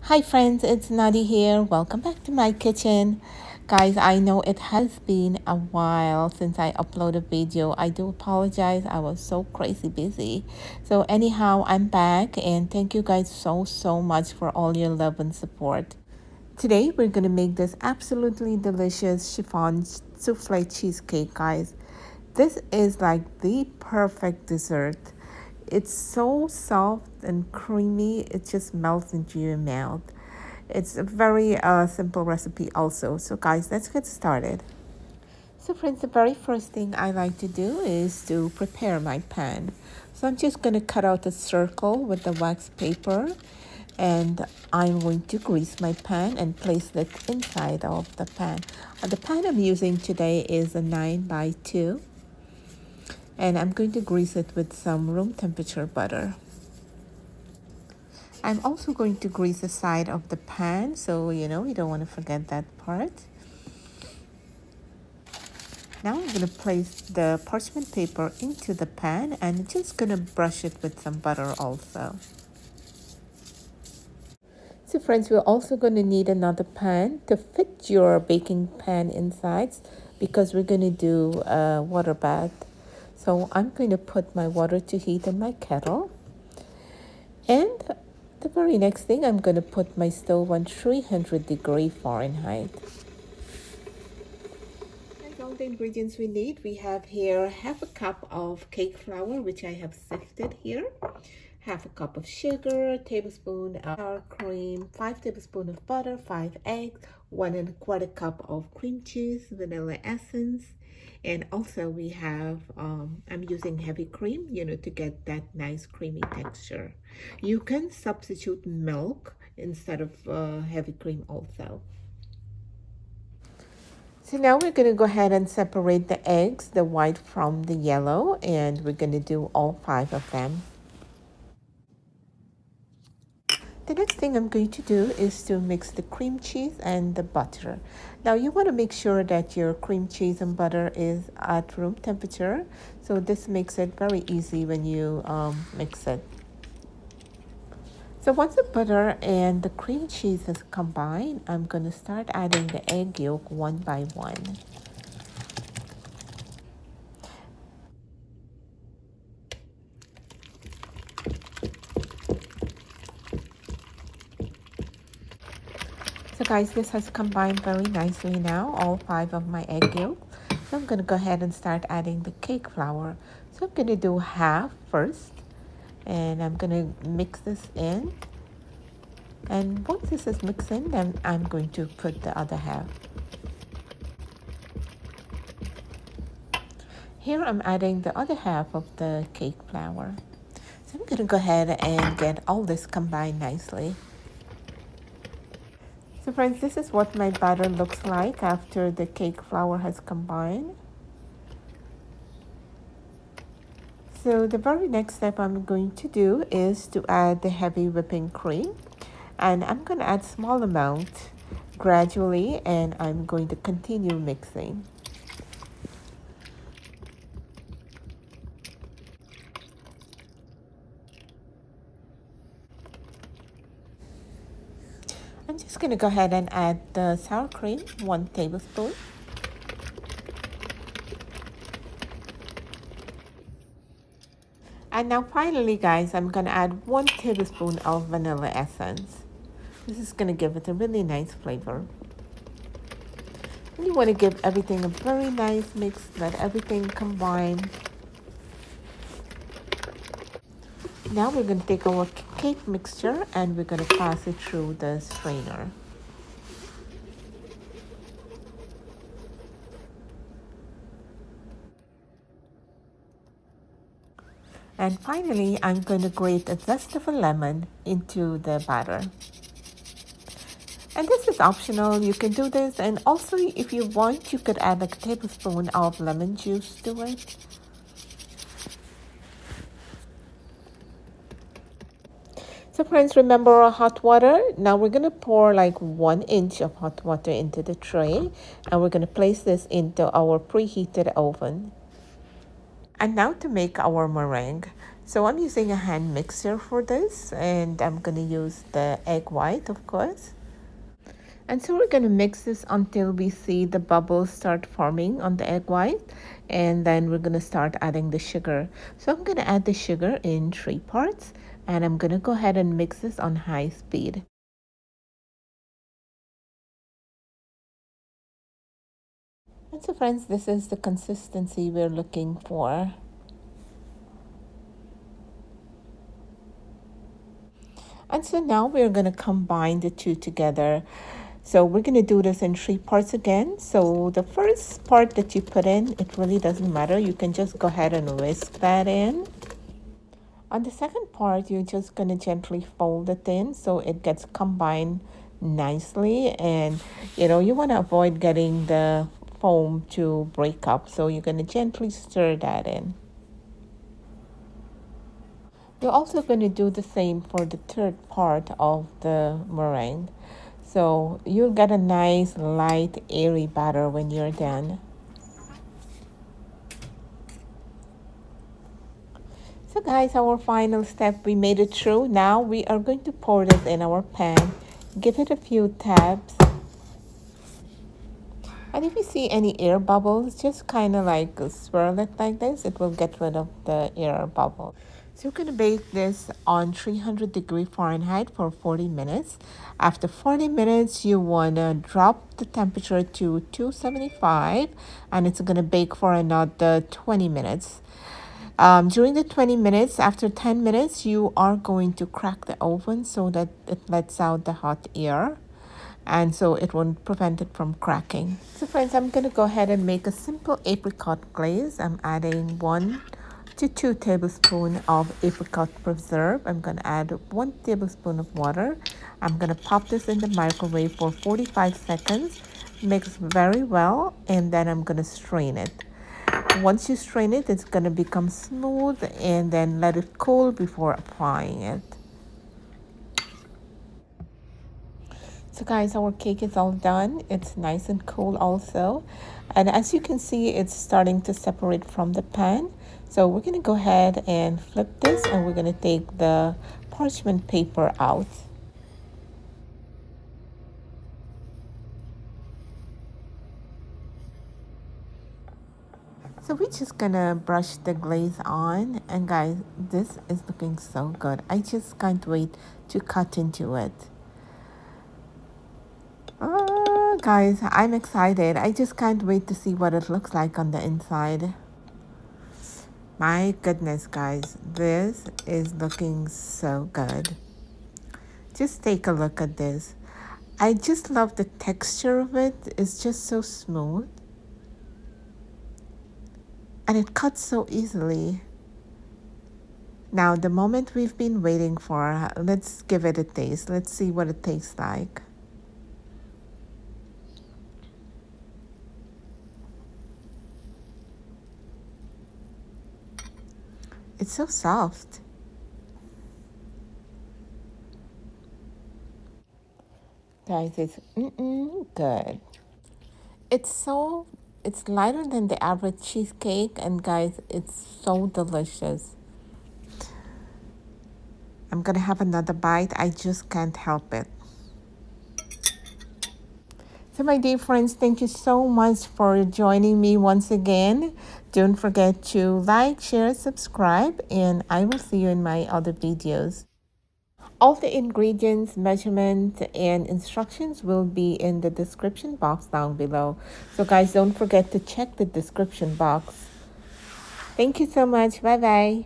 Hi friends, it's Nadi here. Welcome back to my kitchen. Guys, I know it has been a while since I uploaded a video. I do apologize. I was so crazy busy. So anyhow, I'm back and thank you guys so much for all your love and support. Today we're going to make this absolutely delicious chiffon souffle cheesecake, guys. This is like the perfect dessert. It's so soft and creamy, it just melts into your mouth. It's a very simple recipe also. So guys, let's get started. So friends, the very first thing I like to do is to prepare my pan. So I'm just going to cut out a circle with the wax paper and I'm going to grease my pan and place it inside of the pan. The pan I'm using today is a 9x2 and I'm going to grease it with some room temperature butter. I'm also going to grease the side of the pan, so you don't want to forget that part. Now I'm going to place the parchment paper into the pan and I'm just going to brush it with some butter also. So friends, we're also going to need another pan to fit your baking pan insides because we're going to do a water bath. So I'm going to put my water to heat in my kettle. And the very next thing, I'm going to put my stove on 300 Fahrenheit. And all the ingredients we need, we have here half a cup of cake flour, which I have sifted here. Half a cup of sugar, a tablespoon of sour cream, 5 tablespoons of butter, 5 eggs, 1¼ cup of cream cheese, vanilla essence, and also we have, I'm using heavy cream, to get that nice creamy texture. You can substitute milk instead of heavy cream also. So now we're going to go ahead and separate the eggs, the white from the yellow, and we're going to do all 5 of them. The next thing I'm going to do is to mix the cream cheese and the butter. Now you want to make sure that your cream cheese and butter is at room temperature. So this makes it very easy when you mix it. So once the butter and the cream cheese is combined, I'm going to start adding the egg yolk one by one. So guys, this has combined very nicely now, all 5 of my egg yolk. So I'm going to go ahead and start adding the cake flour. So I'm going to do half first, and I'm going to mix this in. And once this is mixed in, then I'm going to put the other half. Here I'm adding the other half of the cake flour. So I'm going to go ahead and get all this combined nicely. So friends, this is what my batter looks like after the cake flour has combined. So the very next step I'm going to do is to add the heavy whipping cream. And I'm going to add small amount gradually and I'm going to continue mixing. I'm just going to go ahead and add the sour cream, 1 tablespoon. And now finally guys, I'm going to add 1 tablespoon of vanilla essence. This is going to give it a really nice flavor. And you want to give everything a very nice mix, let everything combine. Now we're going to take our cake mixture and we're going to pass it through the strainer. And finally, I'm going to grate a zest of a lemon into the batter. And this is optional, you can do this, and also if you want, you could add like a tablespoon of lemon juice to it. So friends, remember hot water. Now we're going to pour like 1 inch of hot water into the tray, and we're going to place this into our preheated oven. And now to make our meringue. So I'm using a hand mixer for this, and I'm going to use the egg white, of course. And so we're going to mix this until we see the bubbles start forming on the egg white, and then we're going to start adding the sugar. So I'm going to add the sugar in 3 parts, and I'm going to go ahead and mix this on high speed. And so friends, this is the consistency we're looking for. And so now we're going to combine the two together. So we're going to do this in 3 parts again. So the first part that you put in, it really doesn't matter. You can just go ahead and whisk that in. On the second part, you're just going to gently fold it in so it gets combined nicely. And, you want to avoid getting the foam to break up. So you're going to gently stir that in. You're also going to do the same for the third part of the meringue. So you'll get a nice, light, airy batter when you're done. So guys, our final step, we made it through. Now we are going to pour this in our pan. Give it a few taps. And if you see any air bubbles, just kind of like swirl it like this. It will get rid of the air bubbles. So we're going to bake this on 300 Fahrenheit for 40 minutes. After 40 minutes, you want to drop the temperature to 275, and it's going to bake for another 20 minutes. During the 20 minutes, after 10 minutes, you are going to crack the oven so that it lets out the hot air, and so it won't prevent it from cracking. So friends, I'm going to go ahead and make a simple apricot glaze. I'm adding 1 to 2 tablespoons of apricot preserve. I'm going to add 1 tablespoon of water. I'm going to pop this in the microwave for 45 seconds. Mix very well, and then I'm going to strain it. Once you strain it, it's going to become smooth, and then let it cool before applying it. So guys, our cake is all done. It's nice and cool also. And as you can see, it's starting to separate from the pan. So we're going to go ahead and flip this, and we're going to take the parchment paper out. So we're just going to brush the glaze on. And guys, this is looking so good. I just can't wait to cut into it. Oh, guys, I'm excited. I just can't wait to see what it looks like on the inside. My goodness, guys, this is looking so good. Just take a look at this. I just love the texture of it. It's just so smooth. And it cuts so easily. Now, the moment we've been waiting for, let's give it a taste. Let's see what it tastes like. It's so soft. Guys, it's good. It's lighter than the average cheesecake, and guys, it's so delicious. I'm gonna have another bite. I just can't help it. So my dear friends, thank you so much for joining me once again. Don't forget to like, share, subscribe, and I will see you in my other videos. All the ingredients, measurements, and instructions will be in the description box down below. So guys, don't forget to check the description box. Thank you so much. Bye-bye.